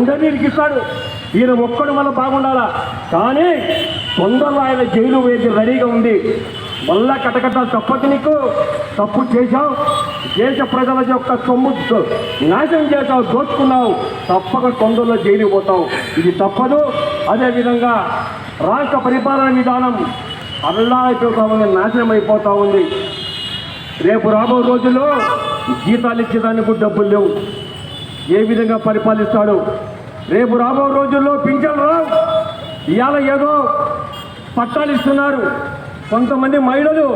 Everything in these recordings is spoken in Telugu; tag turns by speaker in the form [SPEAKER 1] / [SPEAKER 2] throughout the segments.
[SPEAKER 1] అందరినీ ఇరికిస్తాడు. ఈయన ఒక్కడు వల్ల బాగుండాలా, కానీ తొందరలో ఆయన జైలు వేసి రెడీగా ఉంది. మళ్ళా కటకటాలు తప్పదు, నీకు తప్పు చేశావు, దేశ ప్రజల యొక్క సొమ్ము నాశనం చేశావు, దోచుకున్నావు, తప్పక తొందరలో జైలు పోతావు. ఇది తప్పదు. అదేవిధంగా రాష్ట్ర పరిపాలన విధానం అల్లాడిపోతా నాశనం అయిపోతూ ఉంది. రేపు రాబో రోజుల్లో జీతాలు ఇచ్చేదానికి డబ్బులు లేవు. ఏ విధంగా పరిపాలిస్తాడు? రేపు రాబో రోజుల్లో పింఛన్లు రావు. ఇవాళ ఏదో పట్టాలు ఇస్తున్నారు కొంతమంది మహిళలు.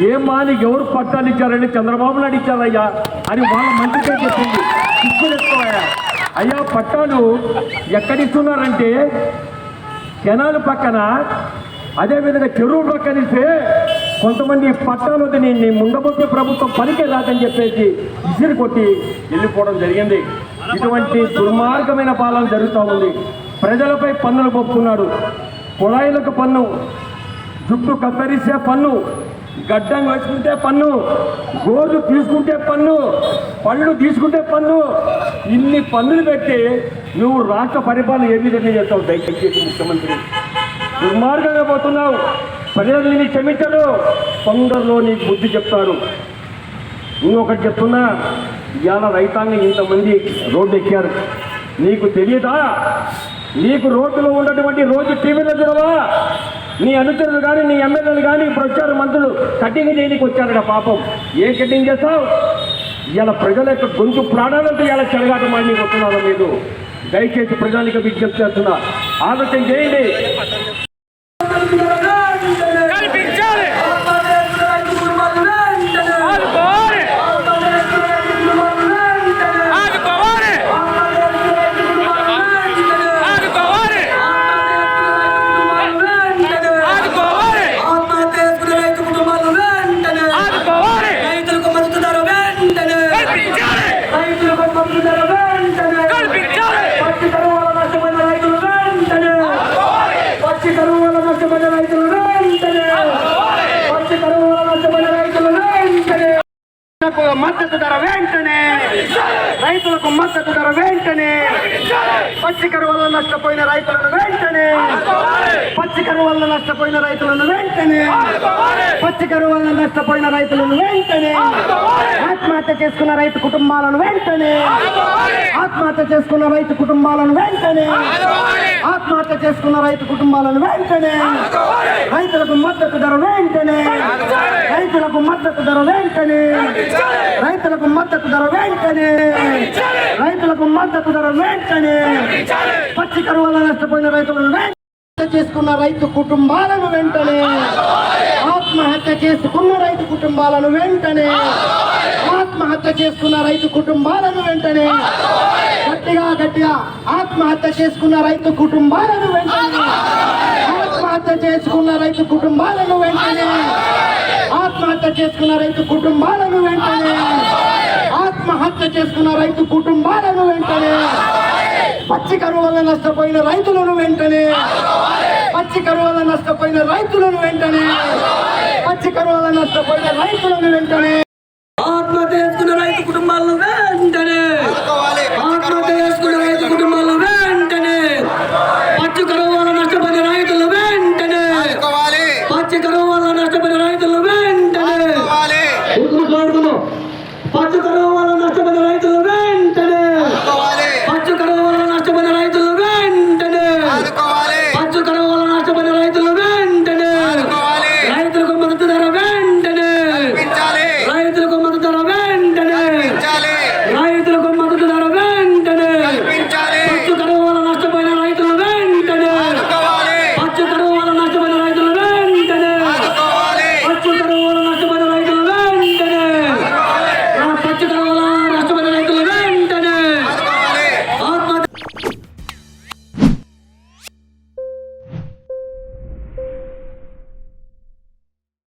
[SPEAKER 1] ఏం మానికి ఎవరు పట్టాలు ఇచ్చారండి? చంద్రబాబు నాయుడు ఇచ్చారయ్యా అని వాళ్ళ మంత్రికే చెప్పింది. ఇచ్చుకోయా అయ్యా, పట్టాలు ఎక్కడిస్తున్నారంటే కెనాలు పక్కన, అదేవిధంగా చెరువు పక్కన ఇస్తే కొంతమంది పట్టాలు నీ ముండబొట్టి ప్రభుత్వం పనికే రాదని చెప్పేసి విసిరి కొట్టి వెళ్ళిపోవడం జరిగింది. ఇటువంటి దుర్మార్గమైన పాలన జరుగుతూ ఉంది. ప్రజలపై పన్నులు పొప్పుకున్నాడు. కుళాయిలకు పన్ను, జుట్టు కత్తరిస్తే పన్ను, గడ్డం వేసుకుంటే పన్ను, గోరు తీసుకుంటే పన్ను, పళ్ళు తీసుకుంటే పన్ను. ఇన్ని పన్నులు పెట్టి నువ్వు రాష్ట్ర పరిపాలన ఏ విధంగా చేస్తావు? దయచేసి ముఖ్యమంత్రి, దుర్మార్గంగా పోతున్నావు. ప్రజలు నీ క్షమించడు, తొందరలో నీకు బుద్ధి చెప్తారు. ఇంకొకటి చెప్తున్నా, ఇవాళ రైతాంగం ఇంతమంది రోడ్డు ఎక్కారు, నీకు తెలియదా? నీకు రోడ్డులో ఉన్నటువంటి రోజు టీవీలో చూడవా? నీ అనుచరులు కానీ నీ ఎమ్మెల్యేలు కానీ ఇప్పుడు వచ్చారు, మంత్రులు కటింగ్ చేయడానికి వచ్చారు కదా పాపం. ఏ కటింగ్ చేస్తావు? ఇలా ప్రజల యొక్క గొంతు ప్రాణాలంతా ఇలా చెరగాట మాడి వస్తున్నారు మీరు. దయచేసి ప్రజానికి విజ్ఞప్తి చేస్తున్నా, ఆలోచన చేయండి.
[SPEAKER 2] మద్దతు ధర వెంటనే, రైతులకు మద్దతు ధర వెంటనే, పచ్చి కరువు వల్ల నష్టపోయిన రైతులను వెంటనే, పచ్చి కరువు వల్ల నష్టపోయిన రైతులను వెంటనే, పచ్చి కరువు వల్ల నష్టపోయిన రైతులను వెంటనే, ఆత్మహత్య చేసుకున్న రైతు కుటుంబాలను వెంటనే, ఆత్మహత్య చేసుకున్న రైతు కుటుంబాలను వెంటనే, ఆత్మహత్య చేసుకున్న రైతు కుటుంబాలను వెంటనే, రైతులకు మద్దతు ధర వెంటనే, రైతులకు మద్దతు ధర వెంటనే, రైతులకు మద్దతు ధర వెంటనే, రైతులకు మద్దతు ధర వెంటనే, పచ్చి కరువు వల్ల నష్టపోయిన రైతులను వెంటనే, చేసుకున్న రైతు కుటుంబాలను వెంటనే, ఆత్మహత్య చేసుకున్న రైతు కుటుంబాలను వెంటనే, ఆత్మహత్య చేసుకున్న రైతు కుటుంబాలను వెంటనే, గట్టిగా గట్టిగా ఆత్మహత్య చేసుకున్న రైతు కుటుంబాలను వెంటనే, ఆత్మహత్య చేసుకున్న రైతు కుటుంబాలను వెంటనే, ఆత్మహత్య చేసుకున్న రైతు కుటుంబాలను వెంటనే, ఆత్మహత్య చేసుకున్న రైతు కుటుంబాలను వెంటనే, పచ్చి కరువు వల్ల నష్టపోయిన రైతులను వెంటనే, పచ్చి కరువు వల్ల నష్టపోయిన రైతులను వెంటనే, పచ్చి కరువు వల్ల నష్టపోయిన రైతులను వెంటనే, ఆత్మహత్య చేసుకున్న రైతు కుటుంబాలను